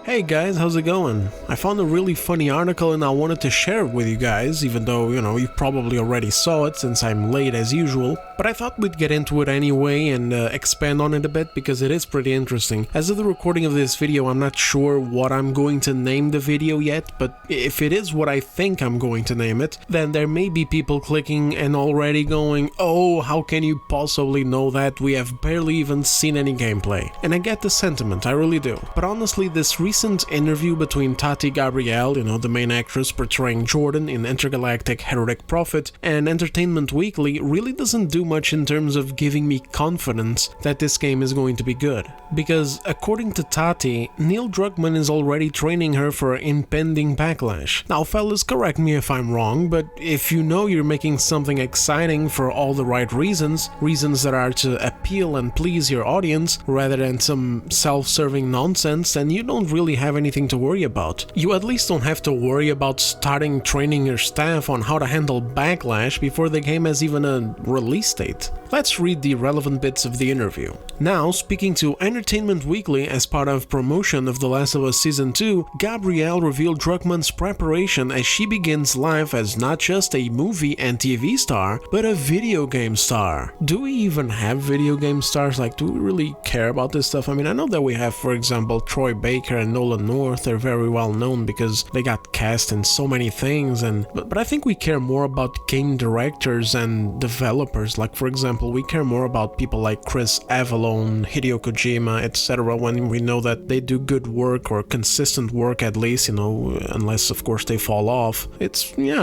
Hey guys, how's it going? I found a really funny article and I wanted to share it with you guys, even though, you probably already saw it since I'm late as usual, but I thought we'd get into it anyway and expand on it a bit because it is pretty interesting. As of the recording of this video, I'm not sure what I'm going to name the video yet, but if it is what I think I'm going to name it, then there may be people clicking and already going, oh, how can you possibly know that? We have barely even seen any gameplay. And I get the sentiment, I really do. But honestly, this recent interview between Tati Gabrielle, the main actress portraying Jordan in Intergalactic Heretic Prophet, and Entertainment Weekly really doesn't do much in terms of giving me confidence that this game is going to be good. Because according to Tati, Neil Druckmann is already training her for impending backlash. Now fellas, correct me if I'm wrong, but if you know you're making something exciting for all the right reasons that are to appeal and please your audience, rather than some self-serving nonsense, then you don't really have anything to worry about. You at least don't have to worry about starting training your staff on how to handle backlash before the game has even a release date. Let's read the relevant bits of the interview. Now, speaking to Entertainment Weekly as part of promotion of The Last of Us Season 2, Gabrielle revealed Druckmann's preparation as she begins life as not just a movie and TV star, but a video game star. Do we even have video game stars? Do we really care about this stuff? I mean, I know that we have, for example, Troy Baker and Nolan North. They're very well known because they got cast in so many things, but I think we care more about game directors and developers. For example, we care more about people like Chris Avellone, Hideo Kojima, etc. when we know that they do good work or consistent work at least, unless of course they fall off. I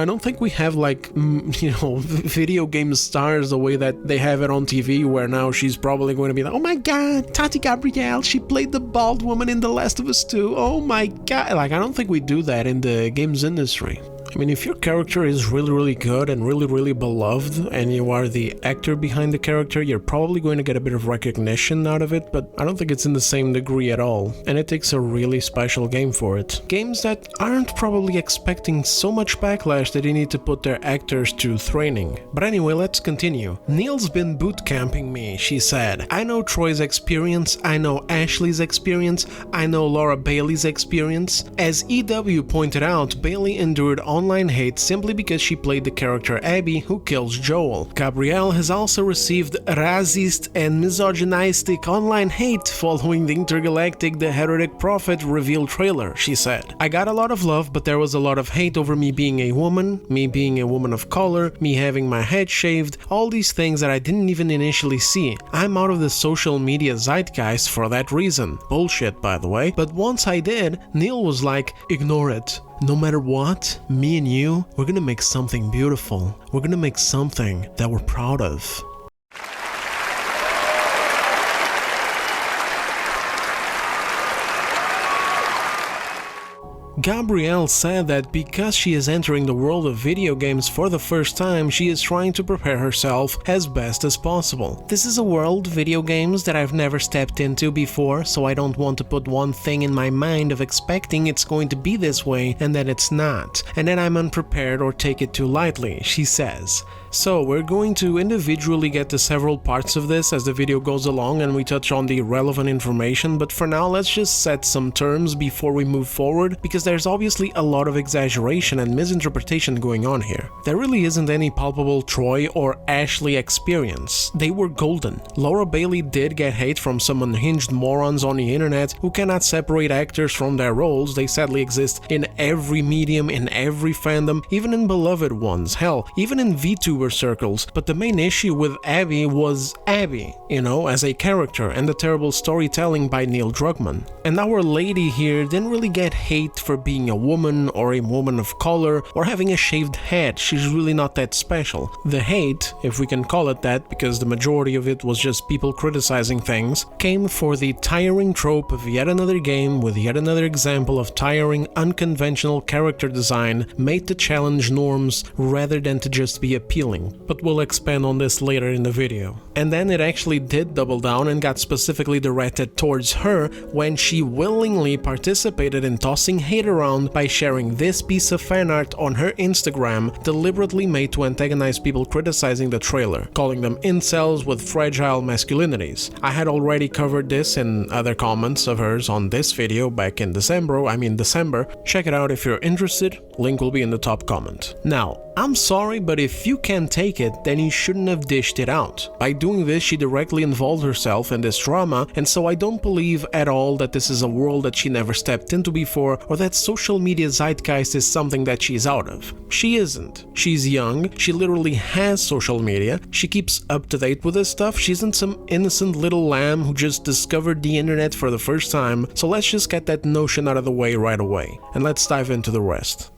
don't think we have video game stars the way that they have it on TV, where now she's probably going to be like, oh my god, Tati Gabrielle, she played the bald woman in The Last of Us 2, oh my god. I don't think we do that in the games industry. I mean, if your character is really good and really beloved, and you are the actor behind the character, you're probably going to get a bit of recognition out of it, but I don't think it's in the same degree at all, and it takes a really special game for it. Games that aren't probably expecting so much backlash that they need to put their actors to training. But anyway, let's continue. Neil's been bootcamping me, she said. I know Troy's experience, I know Ashley's experience, I know Laura Bailey's experience. As EW pointed out, Bailey endured online hate simply because she played the character Abby, who kills Joel. Gabrielle has also received racist and misogynistic online hate following the Intergalactic The Heretic Prophet reveal trailer, she said. I got a lot of love, but there was a lot of hate over me being a woman of color, me having my head shaved, all these things that I didn't even initially see. I'm out of the social media zeitgeist for that reason. Bullshit, by the way. But once I did, Neil was like, ignore it. No matter what, me and you, we're gonna make something beautiful. We're gonna make something that we're proud of. Gabrielle said that because she is entering the world of video games for the first time, she is trying to prepare herself as best as possible. This is a world, video games, that I've never stepped into before, so I don't want to put one thing in my mind of expecting it's going to be this way and then it's not, and then I'm unprepared or take it too lightly, she says. So we're going to individually get to several parts of this as the video goes along and we touch on the relevant information, but for now let's just set some terms before we move forward, because there's obviously a lot of exaggeration and misinterpretation going on here. There really isn't any palpable Troy or Ashley experience. They were golden. Laura Bailey did get hate from some unhinged morons on the internet who cannot separate actors from their roles. They sadly exist in every medium, in every fandom, even in beloved ones, hell, even in VTuber circles. But the main issue with Abby was Abby, as a character, and the terrible storytelling by Neil Druckmann. And our lady here didn't really get hate for being a woman or a woman of color or having a shaved head. She's really not that special. The hate, if we can call it that, because the majority of it was just people criticizing things, came for the tiring trope of yet another game with yet another example of tiring, unconventional character design made to challenge norms rather than to just be appealing. feeling, but we'll expand on this later in the video. And then it actually did double down and got specifically directed towards her when she willingly participated in tossing hate around by sharing this piece of fan art on her Instagram, deliberately made to antagonize people criticizing the trailer, calling them incels with fragile masculinities. I had already covered this in other comments of hers on this video back in December. Check it out if you're interested, link will be in the top comment. Now, I'm sorry, but if you can't take it, then you shouldn't have dished it out. By doing this, she directly involved herself in this drama, and so I don't believe at all that this is a world that she never stepped into before, or that social media zeitgeist is something that she's out of. She isn't. She's young, she literally has social media, she keeps up to date with this stuff, she isn't some innocent little lamb who just discovered the internet for the first time, so let's just get that notion out of the way right away, and let's dive into the rest.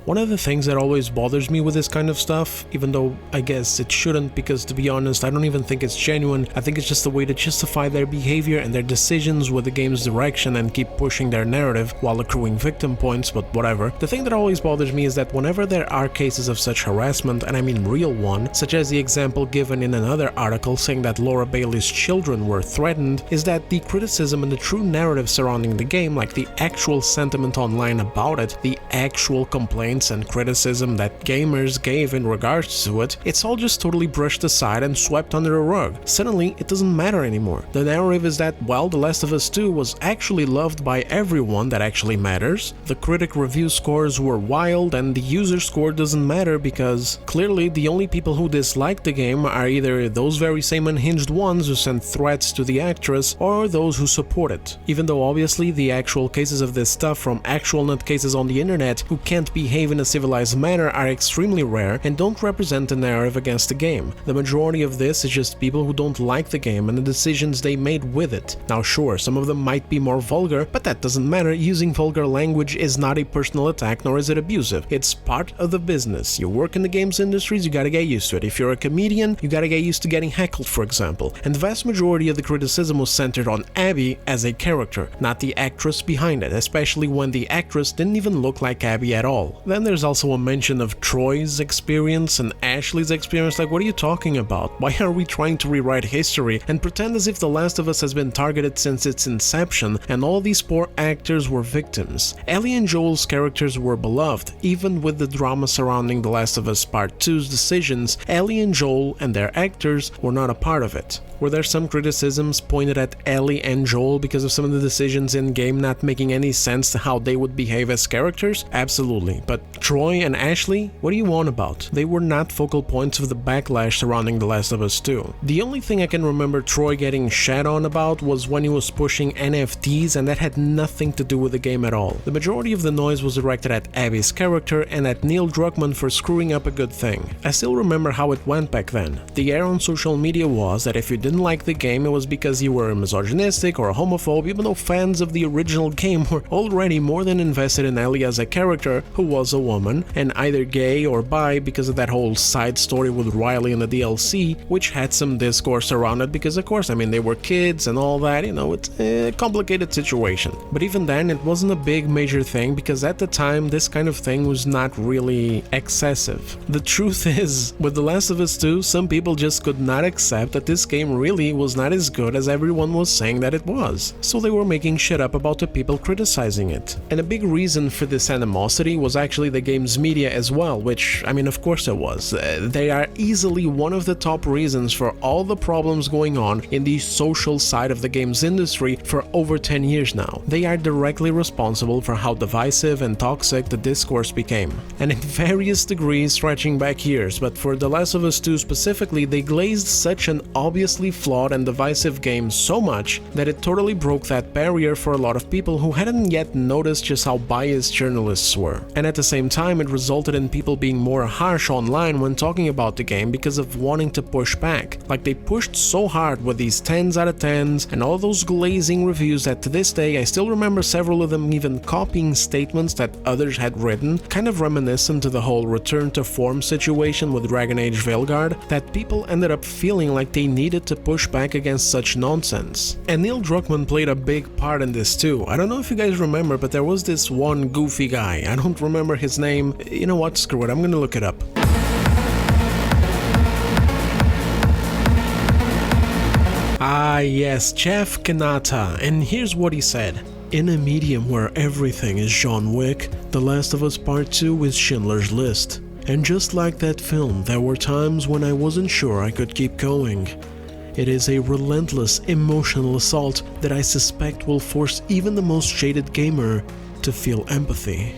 One of the things that always bothers me with this kind of stuff, even though I guess it shouldn't, because to be honest, I don't even think it's genuine, I think it's just a way to justify their behavior and their decisions with the game's direction and keep pushing their narrative while accruing victim points, but whatever. The thing that always bothers me is that whenever there are cases of such harassment, and I mean real one, such as the example given in another article saying that Laura Bailey's children were threatened, is that the criticism and the true narrative surrounding the game, like the actual sentiment online about it, the actual complaints and criticism that gamers gave in regards to it, it's all just totally brushed aside and swept under the rug. Suddenly, it doesn't matter anymore. The narrative is that, well, The Last of Us 2 was actually loved by everyone that actually matters, the critic review scores were wild, and the user score doesn't matter because clearly the only people who dislike the game are either those very same unhinged ones who sent threats to the actress or those who support it. Even though obviously the actual cases of this stuff from actual nutcases on the internet who can't behave in a civilized manner are extremely rare and don't represent the narrative against the game. The majority of this is just people who don't like the game and the decisions they made with it. Now sure, some of them might be more vulgar, but that doesn't matter. Using vulgar language is not a personal attack, nor is it abusive. It's part of the business. You work in the games industries, you gotta get used to it. If you're a comedian, you gotta get used to getting heckled, for example. And the vast majority of the criticism was centered on Abby as a character, not the actress behind it, especially when the actress didn't even look like Abby at all. Then there's also a mention of Troy's experience and Ashley's experience. Like, what are you talking about? Why are we trying to rewrite history and pretend as if The Last of Us has been targeted since its inception and all these poor actors were victims? Ellie and Joel's characters were beloved. Even with the drama surrounding The Last of Us Part 2's decisions, Ellie and Joel and their actors were not a part of it. Were there some criticisms pointed at Ellie and Joel because of some of the decisions in-game not making any sense to how they would behave as characters? Absolutely. But Troy and Ashley? What do you want about? They were not focal points of the backlash surrounding The Last of Us 2. The only thing I can remember Troy getting shat on about was when he was pushing NFTs, and that had nothing to do with the game at all. The majority of the noise was directed at Abby's character and at Neil Druckmann for screwing up a good thing. I still remember how it went back then. The air on social media was that if you didn't like the game, it was because you were misogynistic or a homophobe, even though fans of the original game were already more than invested in Ellie as a character who was a woman, and either gay or bi because of that whole side story with Riley in the DLC, which had some discourse around it because, of course, I mean, they were kids and all that, you know, it's a complicated situation. But even then, it wasn't a big major thing because at the time, this kind of thing was not really excessive. The truth is, with The Last of Us 2, some people just could not accept that this game really was not as good as everyone was saying that it was, so they were making shit up about the people criticizing it. And a big reason for this animosity was actually the game's media as well, which, I mean, of course it was. They are easily one of the top reasons for all the problems going on in the social side of the games industry for over 10 years now. They are directly responsible for how divisive and toxic the discourse became, and in various degrees stretching back years, but for The Last of Us 2 specifically, they glazed such an obviously flawed and divisive game so much that it totally broke that barrier for a lot of people who hadn't yet noticed just how biased journalists were. And at the same time, it resulted in people being more harsh online when talking about the game because of wanting to push back. Like, they pushed so hard with these 10s out of 10s and all those glazing reviews that to this day I still remember several of them even copying statements that others had written, kind of reminiscent to the whole return to form situation with Dragon Age Veilguard, that people ended up feeling like they needed to push back against such nonsense. And Neil Druckmann played a big part in this too. I don't know if you guys remember, but there was this one goofy guy, I don't remember remember his name. You know what, screw it, I'm gonna look it up. Ah yes, Jeff Kanata, and here's what he said. In a medium where everything is John Wick, The Last of Us Part 2 is Schindler's List. And just like that film, there were times when I wasn't sure I could keep going. It is a relentless emotional assault that I suspect will force even the most jaded gamer to feel empathy.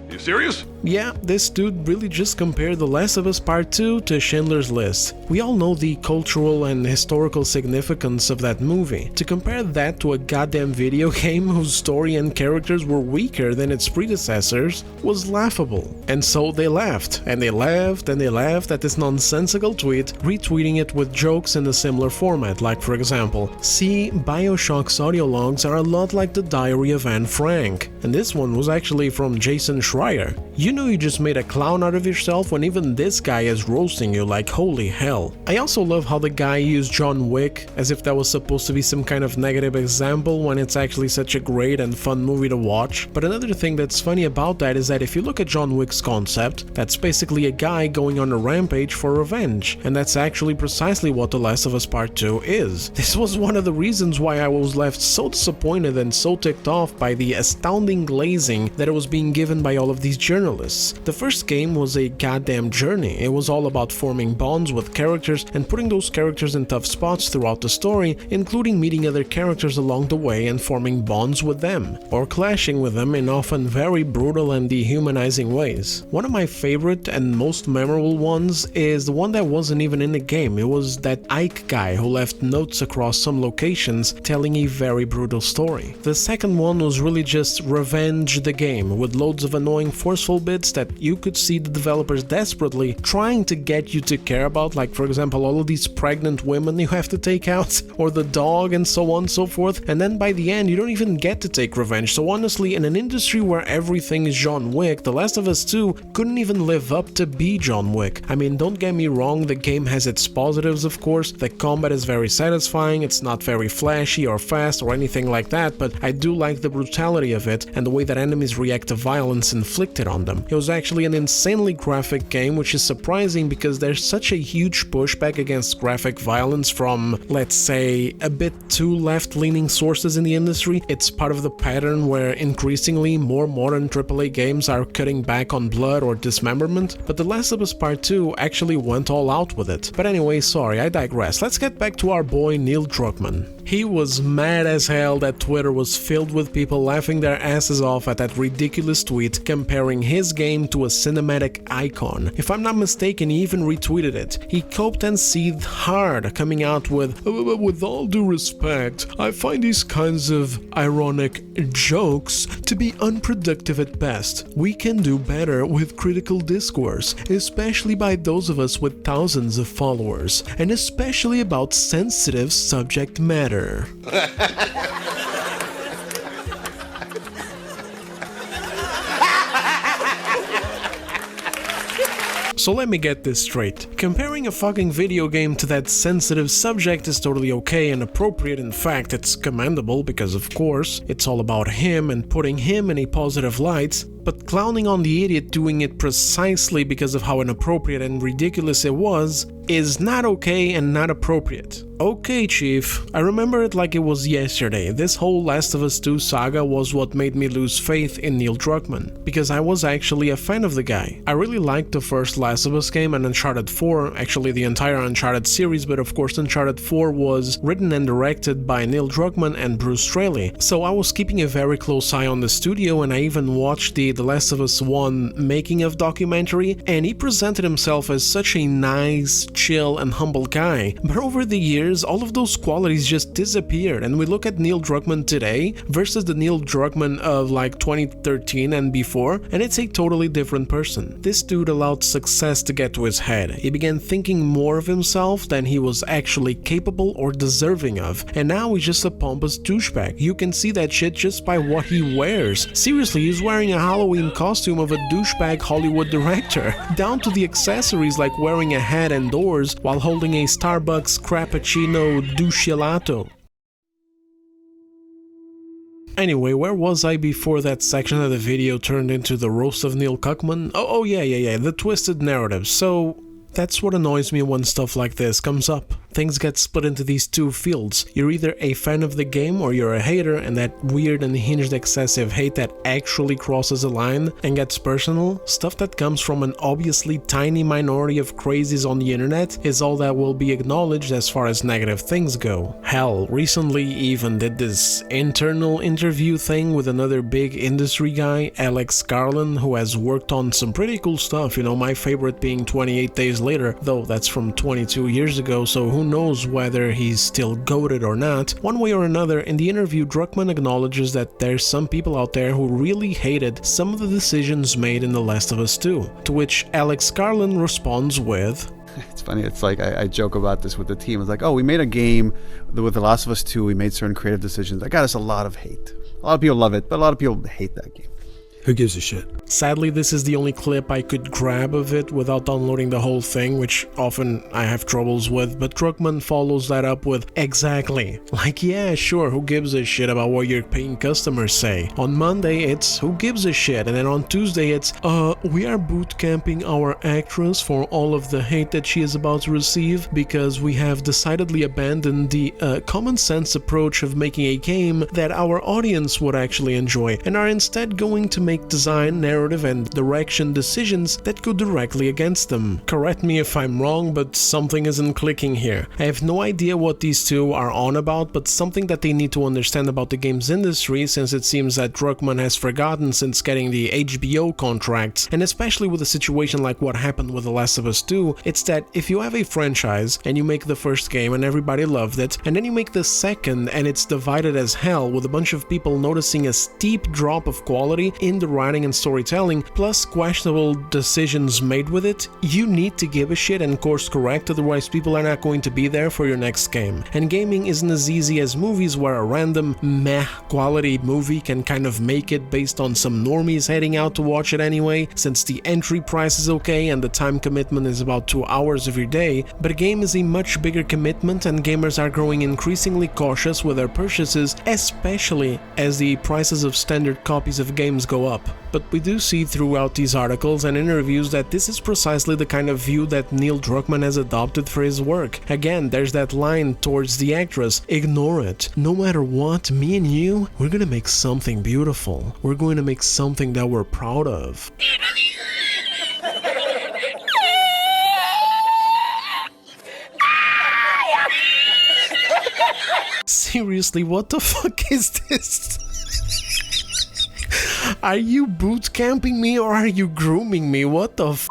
You serious? Yeah, this dude really just compared The Last of Us Part 2 to Schindler's List. We all know the cultural and historical significance of that movie. To compare that to a goddamn video game whose story and characters were weaker than its predecessors was laughable. And so they laughed, and they laughed, and they laughed at this nonsensical tweet, retweeting it with jokes in a similar format, like for example, see, Bioshock's audio logs are a lot like the Diary of Anne Frank. And this one was actually from Jason Schreier. You know you just made a clown out of yourself when even this guy is roasting you like holy hell. I also love how the guy used John Wick as if that was supposed to be some kind of negative example when it's actually such a great and fun movie to watch. But another thing that's funny about that is that if you look at John Wick's concept, that's basically a guy going on a rampage for revenge, and that's actually precisely what The Last of Us Part 2 is. This was one of the reasons why I was left so disappointed and so ticked off by the astounding glazing that it was being given by all of these journalists. The first game was a goddamn journey. It was all about forming bonds with characters and putting those characters in tough spots throughout the story, including meeting other characters along the way and forming bonds with them, or clashing with them in often very brutal and dehumanizing ways. One of my favorite and most memorable ones is the one that wasn't even in the game. It was that Ike guy who left notes across some locations telling a very brutal story. The second one was really just Revenge the Game, with loads of annoying forceful bits that you could see the developers desperately trying to get you to care about, like for example all of these pregnant women you have to take out, or the dog, and so on and so forth, and then by the end you don't even get to take revenge. So honestly, in an industry where everything is John Wick, The Last of Us 2 couldn't even live up to be John Wick. I mean, don't get me wrong, the game has its positives of course, the combat is very satisfying, it's not very flashy or fast or anything like that, but I do like the brutality of it and the way that enemies react to violence inflicted on them. It was actually an insanely graphic game, which is surprising because there's such a huge pushback against graphic violence from, let's say, a bit too left-leaning sources in the industry. It's part of the pattern where increasingly more modern AAA games are cutting back on blood or dismemberment, but The Last of Us Part 2 actually went all out with it. But anyway, sorry, I digress. Let's get back to our boy Neil Druckmann. He was mad as hell that Twitter was filled with people laughing their asses off at that ridiculous tweet comparing his game to a cinematic icon. If I'm not mistaken, he even retweeted it. He coped and seethed hard, coming out with all due respect, I find these kinds of ironic jokes to be unproductive at best. We can do better with critical discourse, especially by those of us with thousands of followers, and especially about sensitive subject matter. So let me get this straight. Comparing a fucking video game to that sensitive subject is totally okay and appropriate. In fact, it's commendable because of course, it's all about him and putting him in a positive light. But clowning on the idiot doing it precisely because of how inappropriate and ridiculous it was is not okay and not appropriate. Okay, Chief, I remember it like it was yesterday. This whole Last of Us 2 saga was what made me lose faith in Neil Druckmann, because I was actually a fan of the guy. I really liked the first Last of Us game and Uncharted 4, actually the entire Uncharted series, but of course Uncharted 4 was written and directed by Neil Druckmann and Bruce Straley. So I was keeping a very close eye on the studio, and I even watched the Last of Us 1 making of documentary, and he presented himself as such a nice, chill and humble guy. But over the years, all of those qualities just disappeared, and we look at Neil Druckmann today versus the Neil Druckmann of like 2013 and before, and it's a totally different person. This dude allowed success to get to his head. He began thinking more of himself than he was actually capable or deserving of, and now he's just a pompous douchebag. You can see that shit just by what he wears. Seriously, he's wearing a Halloween costume of a douchebag Hollywood director, down to the accessories like wearing a hat indoors while holding a Starbucks Crappuccino cappuccino douchilato. Anyway, where was I before that section of the video turned into the roast of Neil Cuckman? Oh yeah, the twisted narrative. So that's what annoys me when stuff like this comes up. Things get split into these two fields. You're either a fan of the game or you're a hater, and that weird unhinged excessive hate that actually crosses a line and gets personal, stuff that comes from an obviously tiny minority of crazies on the internet, is all that will be acknowledged as far as negative things go. Hell, recently even did this internal interview thing with another big industry guy, Alex Garland, who has worked on some pretty cool stuff, you know, my favorite being 28 Days Later, though that's from 22 years ago, so who knows whether he's still goated or not. One way or another, in the interview, Druckmann acknowledges that there's some people out there who really hated some of the decisions made in The Last of Us 2, to which Alex Garland responds with, it's funny, it's like I joke about this with the team. It's like, oh, we made a game with The Last of Us 2, we made certain creative decisions. That got us a lot of hate. A lot of people love it, but a lot of people hate that game. Who gives a shit? Sadly, this is the only clip I could grab of it without downloading the whole thing, which often I have troubles with, but Druckmann follows that up with, exactly. Like, yeah, sure, who gives a shit about what your paying customers say? On Monday, it's, who gives a shit? And then on Tuesday, it's, we are boot camping our actress for all of the hate that she is about to receive, because we have decidedly abandoned the common sense approach of making a game that our audience would actually enjoy, and are instead going to make design, narrative, and direction decisions that go directly against them. Correct me if I'm wrong, but something isn't clicking here. I have no idea what these two are on about, but something that they need to understand about the games industry, since it seems that Druckmann has forgotten since getting the HBO contracts, and especially with a situation like what happened with The Last of Us 2, it's that if you have a franchise and you make the first game and everybody loved it, and then you make the second and it's divided as hell with a bunch of people noticing a steep drop of quality in the writing and storytelling, plus questionable decisions made with it, you need to give a shit and course correct, otherwise people are not going to be there for your next game. And gaming isn't as easy as movies, where a random meh quality movie can kind of make it based on some normies heading out to watch it anyway, since the entry price is okay and the time commitment is about 2 hours of your day, but a game is a much bigger commitment and gamers are growing increasingly cautious with their purchases, especially as the prices of standard copies of games go up. But we do see throughout these articles and interviews that this is precisely the kind of view that Neil Druckmann has adopted for his work. Again, there's that line towards the actress, ignore it. No matter what, me and you, we're gonna make something beautiful. We're going to make something that we're proud of. Seriously, what the fuck is this? Are you boot camping me or are you grooming me? What the f***?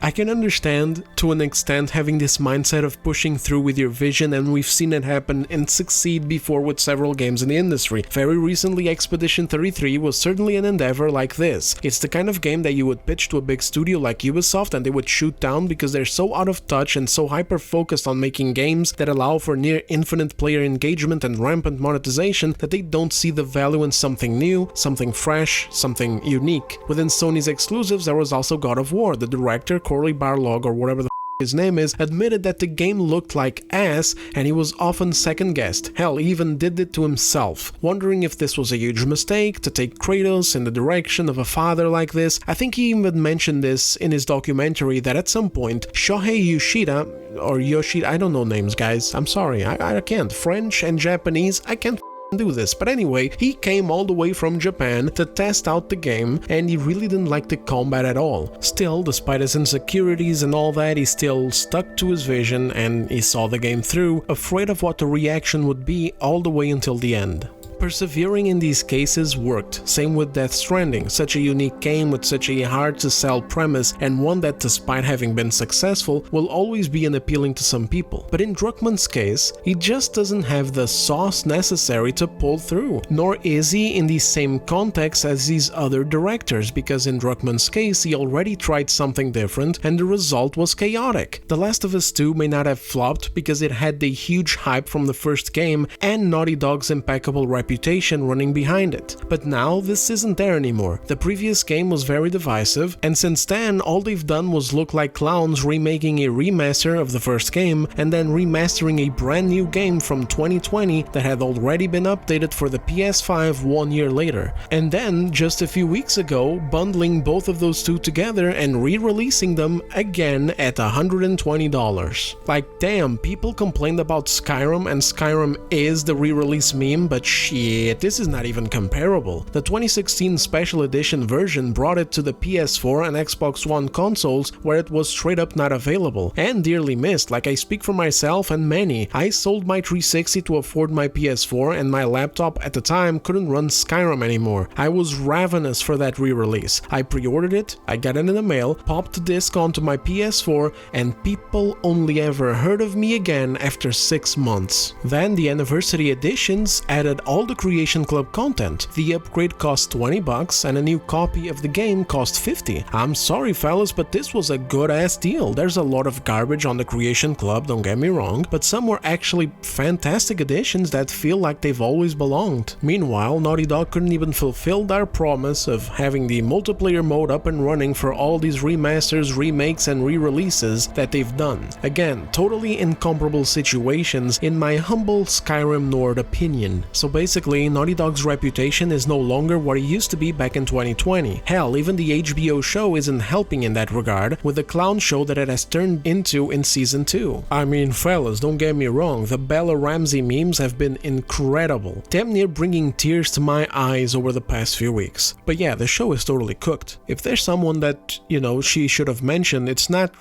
I can understand, to an extent, having this mindset of pushing through with your vision, and we've seen it happen and succeed before with several games in the industry. Very recently, Expedition 33 was certainly an endeavor like this. It's the kind of game that you would pitch to a big studio like Ubisoft and they would shoot down because they're so out of touch and so hyper-focused on making games that allow for near infinite player engagement and rampant monetization that they don't see the value in something new, something fresh, something unique. Within Sony's exclusives, there was also God of War. The director, Corey Barlog, or whatever the his name is, admitted that the game looked like ass and he was often second-guessed. Hell, he even did it to himself, wondering if this was a huge mistake to take Kratos in the direction of a father like this. I think he even mentioned this in his documentary that at some point Shohei Yoshida, or Yoshida, I don't know names guys, I'm sorry, I can't. French and Japanese, I can't do this, but anyway, he came all the way from Japan to test out the game and he really didn't like the combat at all. Still, despite his insecurities and all that, he still stuck to his vision and he saw the game through, afraid of what the reaction would be all the way until the end. Persevering in these cases worked. Same with Death Stranding, such a unique game with such a hard-to-sell premise and one that, despite having been successful, will always be unappealing to some people. But in Druckmann's case, he just doesn't have the sauce necessary to pull through, nor is he in the same context as these other directors, because in Druckmann's case, he already tried something different and the result was chaotic. The Last of Us 2 may not have flopped because it had the huge hype from the first game and Naughty Dog's impeccable reputation reputation running behind it. But now this isn't there anymore. The previous game was very divisive, and since then all they've done was look like clowns remaking a remaster of the first game and then remastering a brand new game from 2020 that had already been updated for the PS5 1 year later. And then, just a few weeks ago, bundling both of those two together and re-releasing them again at $120. Like, damn, people complained about Skyrim, and Skyrim is the re-release meme, but shit, this is not even comparable. The 2016 Special Edition version brought it to the PS4 and Xbox One consoles, where it was straight up not available, and dearly missed. Like, I speak for myself and many. I sold my 360 to afford my PS4, and my laptop at the time couldn't run Skyrim anymore. I was ravenous for that re-release. I pre-ordered it, I got it in the mail, popped the disc onto my PS4, and people only ever heard of me again after 6 months. Then the anniversary editions added all the Creation Club content. The upgrade cost $20 and a new copy of the game cost $50. I'm sorry fellas, but this was a good ass deal. There's a lot of garbage on the Creation Club, don't get me wrong, but some were actually fantastic additions that feel like they've always belonged. Meanwhile, Naughty Dog couldn't even fulfill their promise of having the multiplayer mode up and running for all these remasters, remakes, and re-releases that they've done. Again, totally incomparable situations in my humble Skyrim Nord opinion. So basically, Naughty Dog's reputation is no longer what it used to be back in 2020. Hell, even the HBO show isn't helping in that regard, with the clown show that it has turned into in Season 2. I mean, fellas, don't get me wrong, the Bella Ramsey memes have been incredible, damn near bringing tears to my eyes over the past few weeks. But yeah, the show is totally cooked. If there's someone that, she should have mentioned, it's not,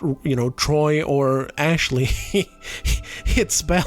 Troy or Ashley, it's Bella.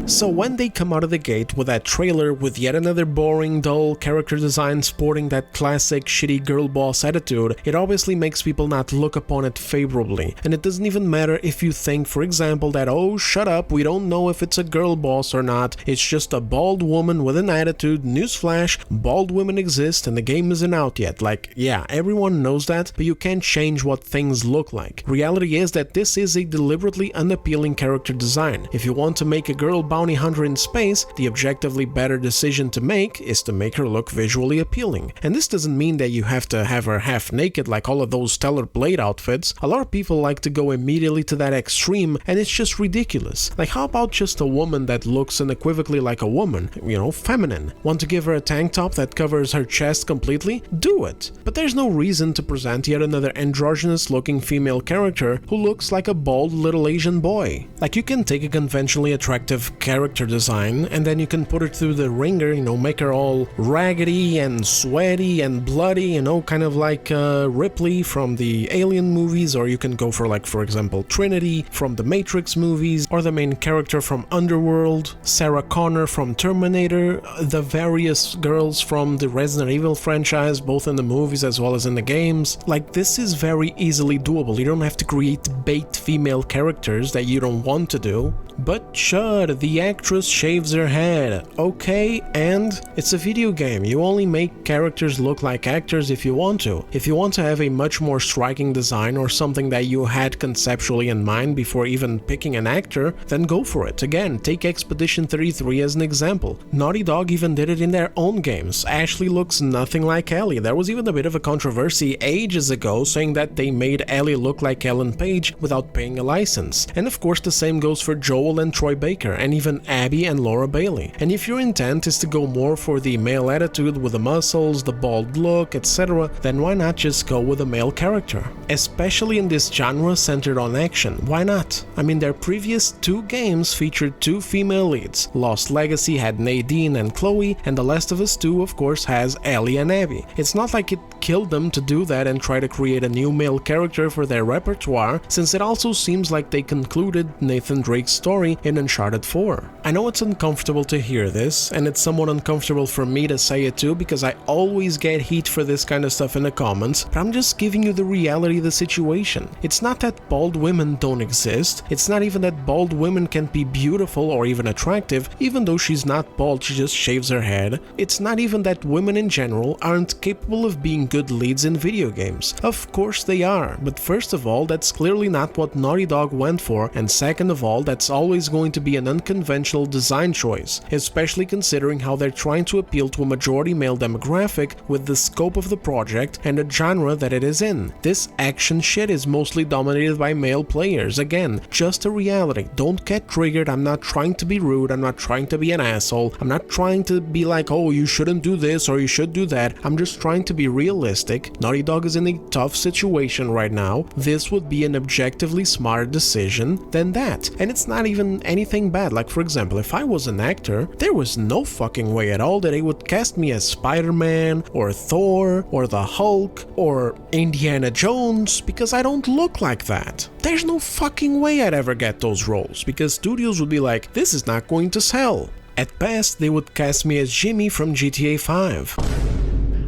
So when they come out of the gate with that trailer with yet another boring, dull character design sporting that classic shitty girl boss attitude, it obviously makes people not look upon it favorably. And it doesn't even matter if you think, for example, that oh shut up, we don't know if it's a girl boss or not, it's just a bald woman with an attitude. Newsflash, bald women exist and the game isn't out yet. Like, yeah, everyone knows that, but you can't change what things look like. Reality is that this is a deliberately unappealing character design. If you want to make a girl bounty hunter in space, the objectively better decision to make is to make her look visually appealing. And this doesn't mean that you have to have her half naked like all of those Stellar Blade outfits. A lot of people like to go immediately to that extreme, and it's just ridiculous. Like, how about just a woman that looks unequivocally like a woman? Feminine. Want to give her a tank top that covers her chest completely? Do it. But there's no reason to present yet another androgynous looking female character who looks like a bald little Asian boy. Like, you can take a conventionally attractive character design and then you can put her through the ringer, make her all raggedy and sweaty and bloody, kind of like Ripley from the Alien movies, or you can go for example, Trinity from the Matrix movies, or the main character from Underworld, Sarah Connor from Terminator, the various girls from the Resident Evil franchise, both in the movies as well as in the games. Like, this is very easily doable. You don't have to create bait female characters that you don't want to do. But chud, the actress shaves her head. Okay, and it's a video game. You only make characters look like actors if you want to. If you want to have a much more striking design or something that you had conceptually in mind before even picking an actor, then go for it. Again, take Expedition 33 as an example. Naughty Dog even did it in their own games. Ashley looks nothing like Ellie. There was even a bit of a controversy ages ago saying that they made Ellie look like Ellen Page without paying a license. And of course the same goes for Joel and Troy Baker, and even Abby and Laura Bailey. And if your intent is to go more for the male attitude with the muscles, the bald look, etc., then why not just go with a male character? Especially in this genre centered on action, why not? I mean, their previous 2 games featured 2 female leads. Lost Legacy had Nadine and Chloe, and The Last of Us 2 of course has Ellie and Abby. It's not like it killed them to do that and try to create a new male character for their repertoire, since it also seems like they concluded Nathan Drake's story in Uncharted 4. I know it's uncomfortable to hear this, and it's somewhat uncomfortable for me to say it too, because I always get heat for this kind of stuff in the comments, but I'm just giving you the reality of the situation. It's not that bald women don't exist, it's not even that bald women can't be beautiful or even attractive, even though she's not bald, she just shaves her head. It's not even that women in general aren't capable of being good leads in video games. Of course they are, but first of all, that's clearly not what Naughty Dog went for, and second of all, that's all always going to be an unconventional design choice, especially considering how they're trying to appeal to a majority male demographic with the scope of the project and the genre that it is in. This action shit is mostly dominated by male players. Again, just a reality. Don't get triggered. I'm not trying to be rude. I'm not trying to be an asshole. I'm not trying to be like, oh, you shouldn't do this or you should do that. I'm just trying to be realistic. Naughty Dog is in a tough situation right now. This would be an objectively smarter decision than that. And it's not even anything bad. Like, for example, if I was an actor, there was no fucking way at all that they would cast me as Spider-Man or Thor or the Hulk or Indiana Jones, because I don't look like that. There's no fucking way I'd ever get those roles, because studios would be like, this is not going to sell. At best, they would cast me as Jimmy from GTA 5.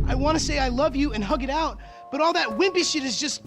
I want to say I love you and hug it out, but all that wimpy shit is just,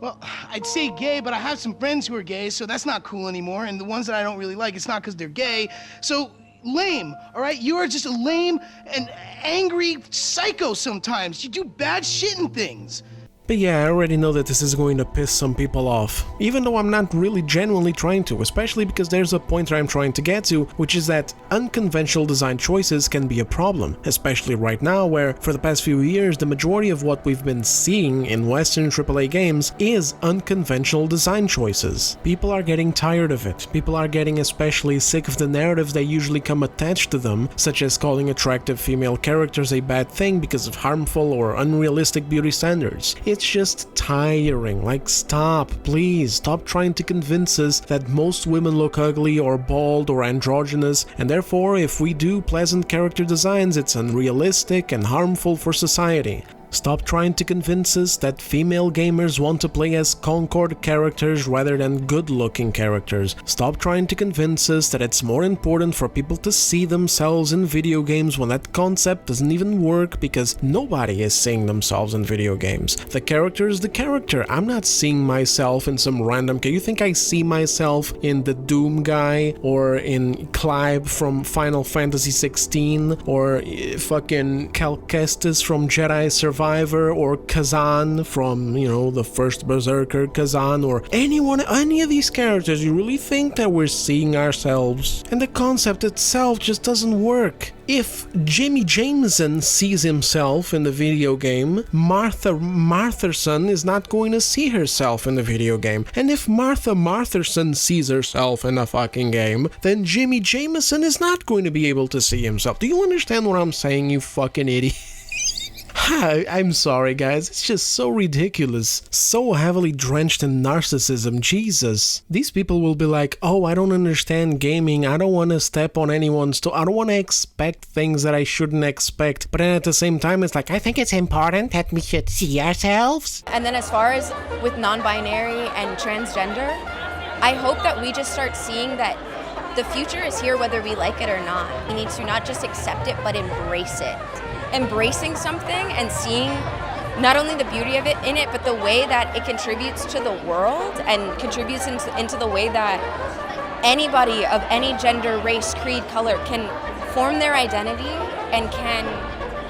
well, I'd say gay, but I have some friends who are gay, so that's not cool anymore. And the ones that I don't really like, it's not because they're gay. So lame, all right? You are just a lame and angry psycho sometimes. You do bad shit and things. But yeah, I already know that this is going to piss some people off, even though I'm not really genuinely trying to, especially because there's a point that I'm trying to get to, which is that unconventional design choices can be a problem, especially right now where, for the past few years, the majority of what we've been seeing in Western AAA games is unconventional design choices. People are getting tired of it. People are getting especially sick of the narratives that usually come attached to them, such as calling attractive female characters a bad thing because of harmful or unrealistic beauty standards. It's just tiring. Like, stop, please. Stop trying to convince us that most women look ugly or bald or androgynous, and therefore, if we do pleasant character designs, it's unrealistic and harmful for society. Stop trying to convince us that female gamers want to play as Concord characters rather than good-looking characters. Stop trying to convince us that it's more important for people to see themselves in video games when that concept doesn't even work, because nobody is seeing themselves in video games. The character is the character. I'm not seeing myself in some random... You think I see myself in the Doom guy or in Clive from Final Fantasy 16 or fucking Cal Kestis from Jedi Survivor or Kazan from, you know, the first Berserker Kazan, or any of these characters? You really think that we're seeing ourselves? And the concept itself just doesn't work. If Jimmy Jameson sees himself in the video game, Martha Martherson is not going to see herself in the video game. And if Martha Martherson sees herself in the fucking game, then Jimmy Jameson is not going to be able to see himself. Do you understand what I'm saying, you fucking idiot? I'm sorry, guys, it's just so ridiculous, so heavily drenched in narcissism. Jesus. These people will be like, oh, I don't understand gaming, I don't want to step on anyone's toe, I don't want to expect things that I shouldn't expect, but then at the same time it's like, I think it's important that we should see ourselves. And then as far as with non-binary and transgender, I hope that we just start seeing that the future is here whether we like it or not. We need to not just accept it, but embrace it. Embracing something and seeing not only the beauty of it in it, but the way that it contributes to the world and contributes into the way that anybody of any gender, race, creed, color can form their identity and can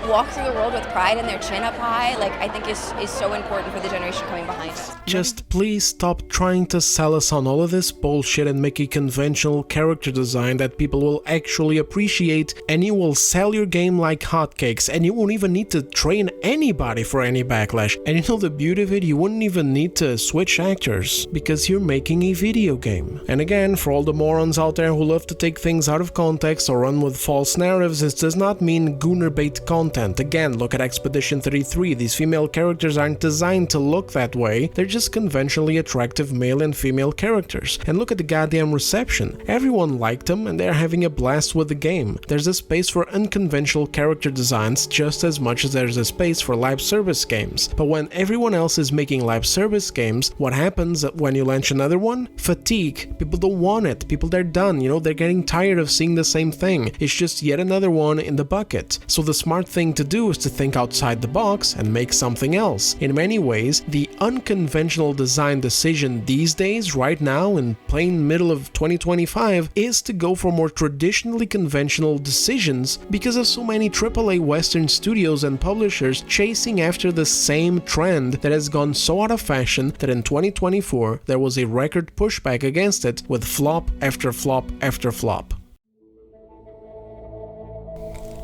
walk through the world with pride and their chin up high, like, I think is so important for the generation coming behind us. Just please stop trying to sell us on all of this bullshit and make a conventional character design that people will actually appreciate, and you will sell your game like hotcakes, and you won't even need to train anybody for any backlash. And you know the beauty of it? You wouldn't even need to switch actors, because you're making a video game. And again, for all the morons out there who love to take things out of context or run with false narratives, this does not mean gooner bait content. Again, look at Expedition 33. These female characters aren't designed to look that way. They're just conventionally attractive male and female characters. And look at the goddamn reception. Everyone liked them and they're having a blast with the game. There's a space for unconventional character designs just as much as there's a space for live service games. But when everyone else is making live service games, what happens when you launch another one? Fatigue. People don't want it. People, they're done. You know, they're getting tired of seeing the same thing. It's just yet another one in the bucket. So the smart thing thing to do is to think outside the box and make something else. In many ways, the unconventional design decision these days, right now, in plain middle of 2025, is to go for more traditionally conventional decisions because of so many AAA Western studios and publishers chasing after the same trend that has gone so out of fashion that in 2024 there was a record pushback against it with flop after flop after flop.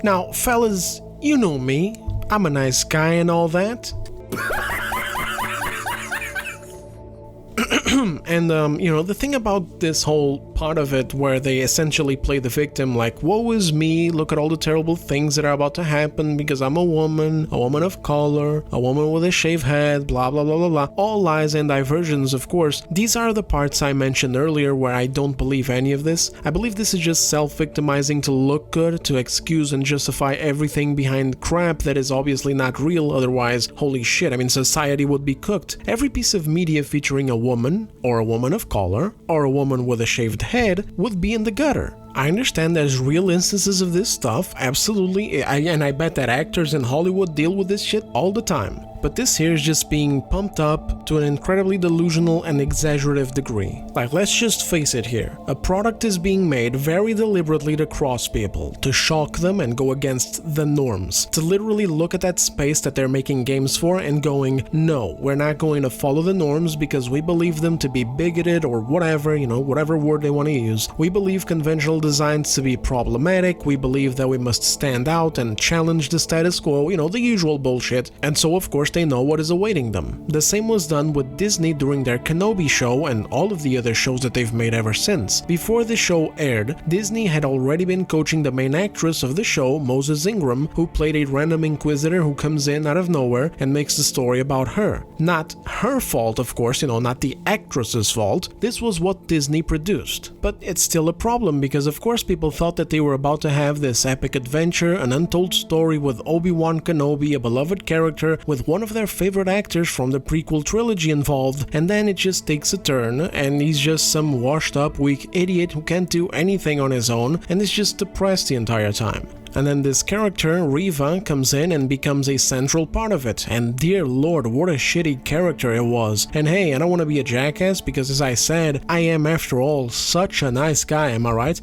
Now, fellas, you know me, I'm a nice guy and all that. And, the thing about this whole part of it where they essentially play the victim like, woe is me, look at all the terrible things that are about to happen because I'm a woman of color, a woman with a shaved head, blah blah blah blah blah, all lies and diversions, of course. These are the parts I mentioned earlier where I don't believe any of this. I believe this is just self-victimizing to look good, to excuse and justify everything behind crap that is obviously not real, otherwise, holy shit, I mean, society would be cooked. Every piece of media featuring a woman, or a woman of color, or a woman with a shaved head would be in the gutter. I understand there's real instances of this stuff, absolutely, and I bet that actors in Hollywood deal with this shit all the time. But this here is just being pumped up to an incredibly delusional and exaggerative degree. Like, let's just face it here. A product is being made very deliberately to cross people, to shock them and go against the norms, to literally look at that space that they're making games for and going, no, we're not going to follow the norms because we believe them to be bigoted or whatever, whatever word they want to use. We believe conventional designs to be problematic, we believe that we must stand out and challenge the status quo, the usual bullshit, and so of course they know what is awaiting them. The same was done with Disney during their Kenobi show and all of the other shows that they've made ever since. Before the show aired, Disney had already been coaching the main actress of the show, Moses Ingram, who played a random inquisitor who comes in out of nowhere and makes the story about her. Not her fault, of course, not the actress's fault. This was what Disney produced. But it's still a problem because of course people thought that they were about to have this epic adventure, an untold story with Obi-Wan Kenobi, a beloved character with one of their favorite actors from the prequel trilogy involved, and then it just takes a turn and he's just some washed up weak idiot who can't do anything on his own and is just depressed the entire time. And then this character, Reva, comes in and becomes a central part of it, and dear lord, what a shitty character it was. And hey, I don't want to be a jackass because, as I said, I am after all such a nice guy, am I right?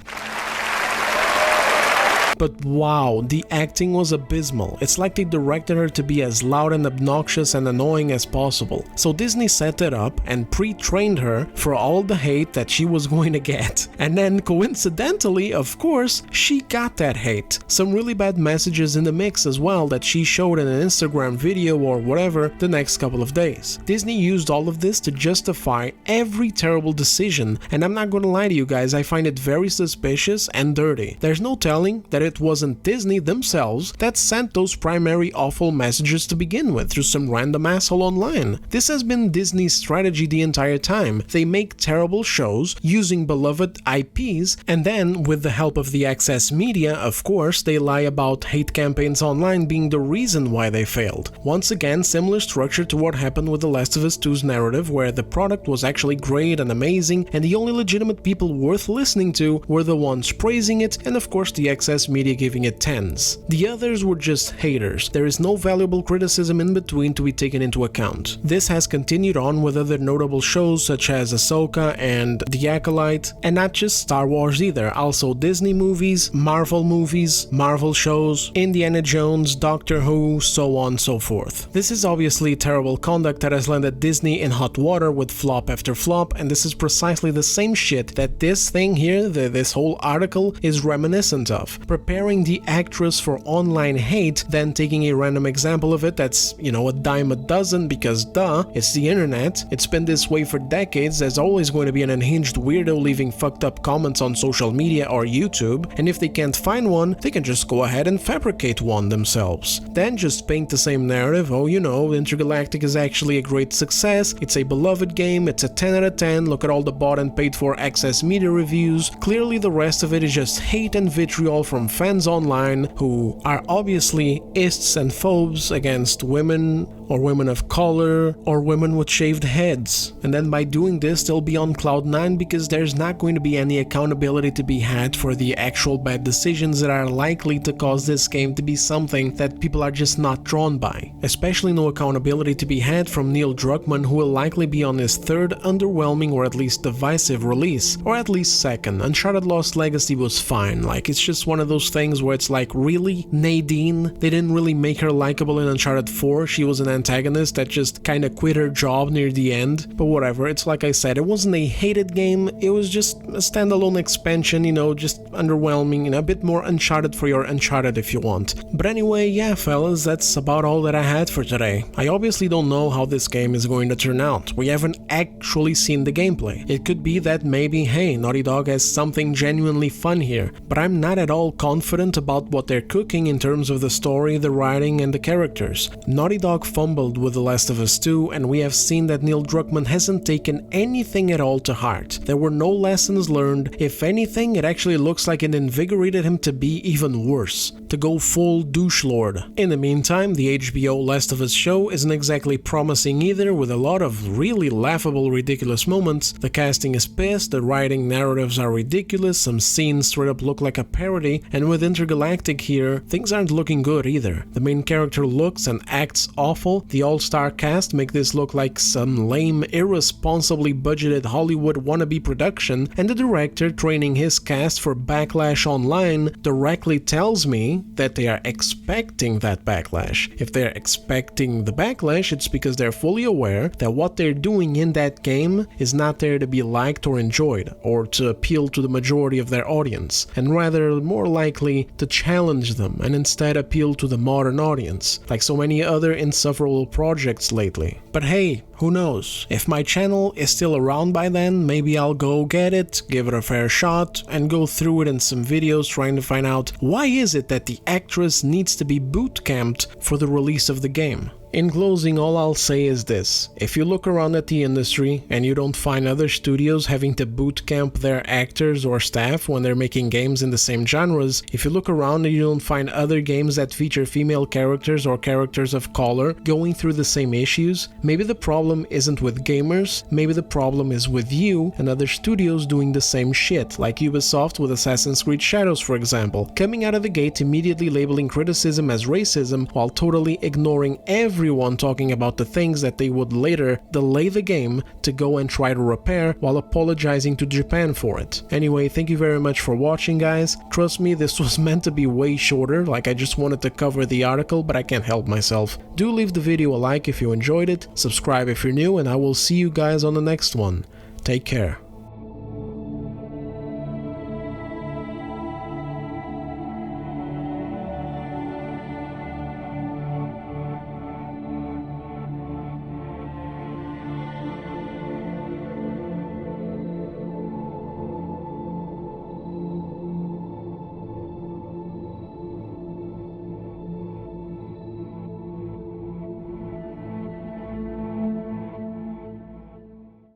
But wow, the acting was abysmal. It's like they directed her to be as loud and obnoxious and annoying as possible. So Disney set it up and pre-trained her for all the hate that she was going to get. And then coincidentally, of course, she got that hate. Some really bad messages in the mix as well that she showed in an Instagram video or whatever the next couple of days. Disney used all of this to justify every terrible decision, and I'm not gonna lie to you guys, I find it very suspicious and dirty. There's no telling that it wasn't Disney themselves that sent those primary awful messages to begin with through some random asshole online. This has been Disney's strategy the entire time. They make terrible shows using beloved IPs, and then, with the help of the excess media, of course, they lie about hate campaigns online being the reason why they failed. Once again, similar structure to what happened with The Last of Us 2's narrative, where the product was actually great and amazing, and the only legitimate people worth listening to were the ones praising it, and of course the excess media giving it 10s. The others were just haters. There is no valuable criticism in between to be taken into account. This has continued on with other notable shows such as Ahsoka and The Acolyte, and not just Star Wars either, also Disney movies, Marvel shows, Indiana Jones, Doctor Who, so on and so forth. This is obviously terrible conduct that has landed Disney in hot water with flop after flop, and this is precisely the same shit that this thing here, this whole article, is reminiscent of. Preparing the actress for online hate, then taking a random example of it that's, a dime a dozen because duh, it's the internet. It's been this way for decades. There's always going to be an unhinged weirdo leaving fucked up comments on social media or YouTube, and if they can't find one, they can just go ahead and fabricate one themselves. Then just paint the same narrative, Intergalactic is actually a great success, it's a beloved game, it's a 10 out of 10, look at all the bought and paid for excess media reviews. Clearly the rest of it is just hate and vitriol from fans online who are obviously ists and phobes against women or women of color, or women with shaved heads. And then by doing this, they'll be on cloud 9 because there's not going to be any accountability to be had for the actual bad decisions that are likely to cause this game to be something that people are just not drawn by. Especially no accountability to be had from Neil Druckmann, who will likely be on his third underwhelming or at least divisive release, or at least second. Uncharted Lost Legacy was fine, like it's just one of those things where it's like, really? Nadine? They didn't really make her likable in Uncharted 4, she was an antagonist that just kinda quit her job near the end, but whatever, it's like I said, it wasn't a hated game, it was just a standalone expansion, you know, just underwhelming, you know, a bit more Uncharted for your Uncharted if you want. But anyway, yeah fellas, that's about all that I had for today. I obviously don't know how this game is going to turn out, we haven't actually seen the gameplay. It could be that maybe, hey, Naughty Dog has something genuinely fun here, but I'm not at all confident about what they're cooking in terms of the story, the writing, and the characters. Naughty Dog fumbled with The Last of Us 2, and we have seen that Neil Druckmann hasn't taken anything at all to heart. There were no lessons learned. If anything, it actually looks like it invigorated him to be even worse, to go full douche lord. In the meantime, the HBO Last of Us show isn't exactly promising either, with a lot of really laughable, ridiculous moments. The casting is pissed, the writing narratives are ridiculous, some scenes straight up look like a parody, and with Intergalactic here, things aren't looking good either. The main character looks and acts awful, the all-star cast make this look like some lame, irresponsibly budgeted Hollywood wannabe production, and the director training his cast for Backlash Online directly tells me that they are expecting that backlash. If they're expecting the backlash, it's because they're fully aware that what they're doing in that game is not there to be liked or enjoyed, or to appeal to the majority of their audience, and rather more likely to challenge them and instead appeal to the modern audience, like so many other insufferable projects lately. But hey, who knows? If my channel is still around by then, maybe I'll go get it, give it a fair shot, and go through it in some videos trying to find out why is it that the actress needs to be bootcamped for the release of the game. In closing, all I'll say is this: if you look around at the industry and you don't find other studios having to bootcamp their actors or staff when they're making games in the same genres, if you look around and you don't find other games that feature female characters or characters of color going through the same issues, maybe the problem isn't with gamers, maybe the problem is with you and other studios doing the same shit, like Ubisoft with Assassin's Creed Shadows for example, coming out of the gate immediately labeling criticism as racism while totally ignoring everyone talking about the things that they would later delay the game to go and try to repair while apologizing to Japan for it. Anyway, thank you very much for watching guys. Trust me, this was meant to be way shorter, like I just wanted to cover the article, but I can't help myself. Do leave the video a like if you enjoyed it, subscribe if you're new, and I will see you guys on the next one. Take care.